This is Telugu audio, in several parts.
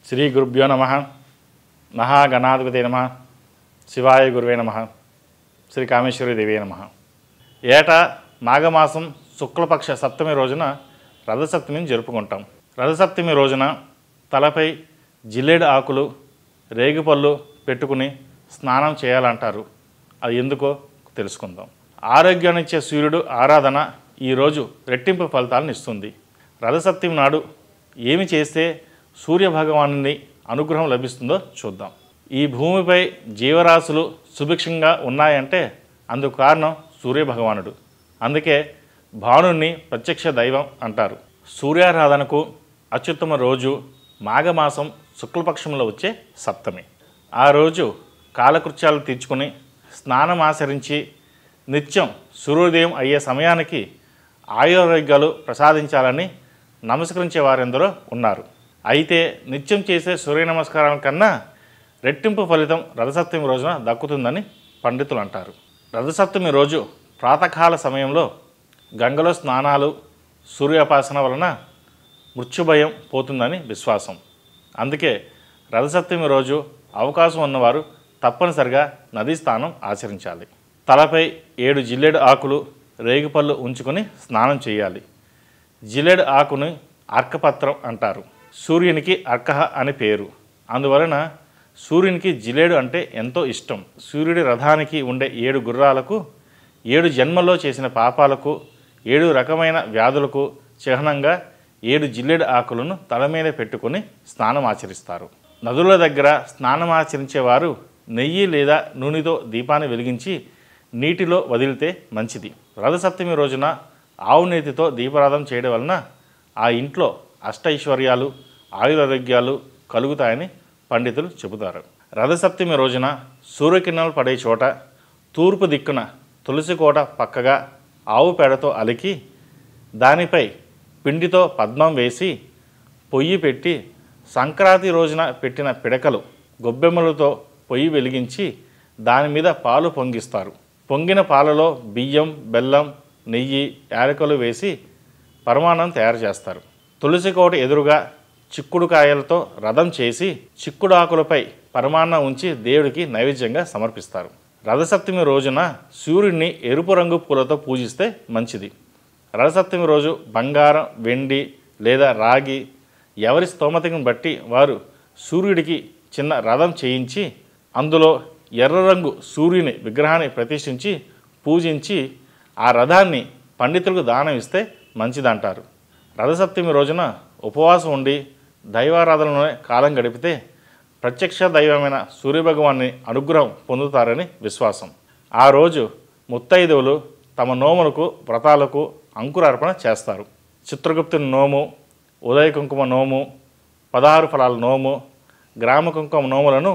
శ్రీ గురుభ్యో నమః. మహాగణాధిపతే నమః. శివాయ గురువే నమః. శ్రీ కామేశ్వరి దేవే నమః. ఏటా మాఘమాసం శుక్లపక్ష సప్తమి రోజున రథసప్తమిని జరుపుకుంటాం. రథసప్తమి రోజున తలపై జిల్లేడు ఆకులు, రేగిపళ్ళు పెట్టుకుని స్నానం చేయాలంటారు. అది ఎందుకో తెలుసుకుందాం. ఆరోగ్యాన్నిచ్చే సూర్యుడు ఆరాధన ఈరోజు రెట్టింపు ఫలితాలను ఇస్తుంది. రథసప్తమి నాడు ఏమి చేస్తే సూర్యభగవాను అనుగ్రహం లభిస్తుందో చూద్దాం. ఈ భూమిపై జీవరాశులు సుభిక్షంగా ఉన్నాయంటే అందుకు కారణం సూర్యభగవానుడు. అందుకే భానుని ప్రత్యక్ష దైవం అంటారు. సూర్యారాధనకు అత్యుత్తమ రోజు మాఘమాసం శుక్లపక్షంలో వచ్చే సప్తమి. ఆ రోజు కాలకృత్యాలు తీర్చుకుని స్నానం ఆచరించి నిత్యం సూర్యోదయం అయ్యే సమయానికి ఆయురారోగ్యాలు ప్రసాదించాలని నమస్కరించే వారెందరో ఉన్నారు. అయితే నిత్యం చేసే సూర్య నమస్కారం కన్నా రెట్టింపు ఫలితం రథసప్తమి రోజున దక్కుతుందని పండితులు అంటారు. రథసప్తమి రోజు ప్రాతకాల సమయంలో గంగలో స్నానాలు, సూర్యోపాసన వలన మృత్యుభయం పోతుందని విశ్వాసం. అందుకే రథసప్తమి రోజు అవకాశం ఉన్నవారు తప్పనిసరిగా నదీ స్నానం ఆచరించాలి. తలపై 7 జిల్లేడు ఆకులు, రేగిపళ్ళు ఉంచుకొని స్నానం చేయాలి. జిల్లేడు ఆకుని అర్కపత్రం అంటారు. సూర్యునికి అర్కహ అని పేరు. అందువలన సూర్యునికి జిల్లేడు అంటే ఎంతో ఇష్టం. సూర్యుడి రథానికి ఉండే 7 గుర్రాలకు 7 జన్మల్లో చేసిన పాపాలకు 7 రకమైన వ్యాధులకు చిహ్నంగా 7 జిల్లేడు ఆకులను తల మీద పెట్టుకుని స్నానం ఆచరిస్తారు. నదుల దగ్గర స్నానం ఆచరించేవారు నెయ్యి లేదా నూనెతో దీపాన్ని వెలిగించి నీటిలో వదిలితే మంచిది. రథసప్తమి రోజున ఆవు నేతితో దీపారాధన చేయడం వలన ఆ ఇంట్లో అష్టైశ్వర్యాలు, ఆయురారోగ్యాలు కలుగుతాయని పండితులు చెబుతారు. రథసప్తమి రోజున సూర్యకిరణాలు పడే చోట తూర్పు దిక్కున తులసి కోట పక్కగా ఆవు పేడతో అలికి దానిపై పిండితో పద్మం వేసి పొయ్యి పెట్టి సంక్రాంతి రోజున పెట్టిన పిడకలు గొబ్బెమ్మలతో పొయ్యి వెలిగించి దాని మీద పాలు పొంగిస్తారు. పొంగిన పాలలో బియ్యం, బెల్లం, నెయ్యి, యాలకులు వేసి పరమాన్నం తయారు చేస్తారు. తులసి కోట ఎదురుగా చిక్కుడుకాయలతో రథం చేసి చిక్కుడు ఆకులపై పరమాన్నం ఉంచి దేవుడికి నైవేద్యంగా సమర్పిస్తారు. రథసప్తమి రోజున సూర్యుడిని ఎరుపు రంగు పూలతో పూజిస్తే మంచిది. రథసప్తమి రోజు బంగారం, వెండి లేదా రాగి ఎవరి స్తోమతను బట్టి వారు సూర్యుడికి చిన్న రథం చేయించి అందులో ఎర్ర రంగు సూర్యుని విగ్రహాన్ని ప్రతిష్ఠించి పూజించి ఆ రథాన్ని పండితులకు దానం ఇస్తే మంచిదంటారు. రథసప్తమి రోజున ఉపవాసం ఉండి దైవారాధనలోనే కాలం గడిపితే ప్రత్యక్ష దైవమైన సూర్యభగవాన్ని అనుగ్రహం పొందుతారని విశ్వాసం. ఆ రోజు ముత్తైదువులు తమ నోములకు, వ్రతాలకు అంకురార్పణ చేస్తారు. చిత్రగుప్తుని నోము, ఉదయ కుంకుమ నోము, 16 ఫలాల నోము, గ్రామ కుంకుమ నోములను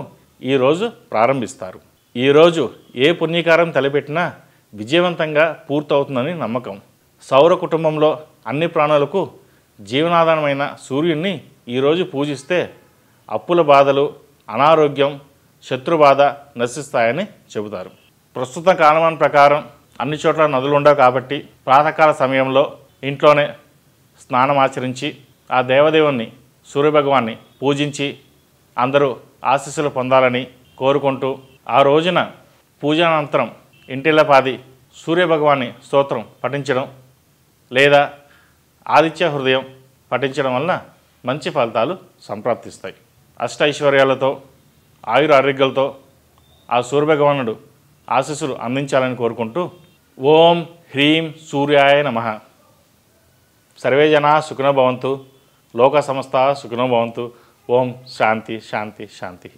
ఈరోజు ప్రారంభిస్తారు. ఈరోజు ఏ పుణ్యకారం తలపెట్టినా విజయవంతంగా పూర్తవుతుందని నమ్మకం. సౌర కుటుంబంలో అన్ని ప్రాణులకు జీవనాధారమైన సూర్యుడిని ఈరోజు పూజిస్తే అప్పుల బాధలు, అనారోగ్యం, శత్రుబాధ నశిస్తాయని చెబుతారు. ప్రస్తుత కాలమాన ప్రకారం అన్ని చోట్ల నదులు ఉండవు కాబట్టి ప్రాతకాల సమయంలో ఇంట్లోనే స్నానం ఆచరించి ఆ దేవదేవుణ్ణి, సూర్యభగవాన్ని పూజించి అందరూ ఆశీస్సులు పొందాలని కోరుకుంటూ ఆ రోజున పూజానంతరం ఇంటిల్లపాది సూర్యభగవాన్ని స్తోత్రం పఠించడం లేదా ఆదిత్య హృదయం పఠించడం వలన మంచి ఫలితాలు సంప్రాప్తిస్తాయి. అష్టైశ్వర్యాలతో, ఆయురారోగ్యాలతో ఆ సూర్యభగవానుడు ఆశీస్సులు అందించాలని కోరుకుంటూ ఓం హ్రీం సూర్యాయ నమః. సర్వే జనా సుఖినో భవంతు, లోక సమస్త సుఖినో భవంతు. ఓం శాంతి శాంతి శాంతి.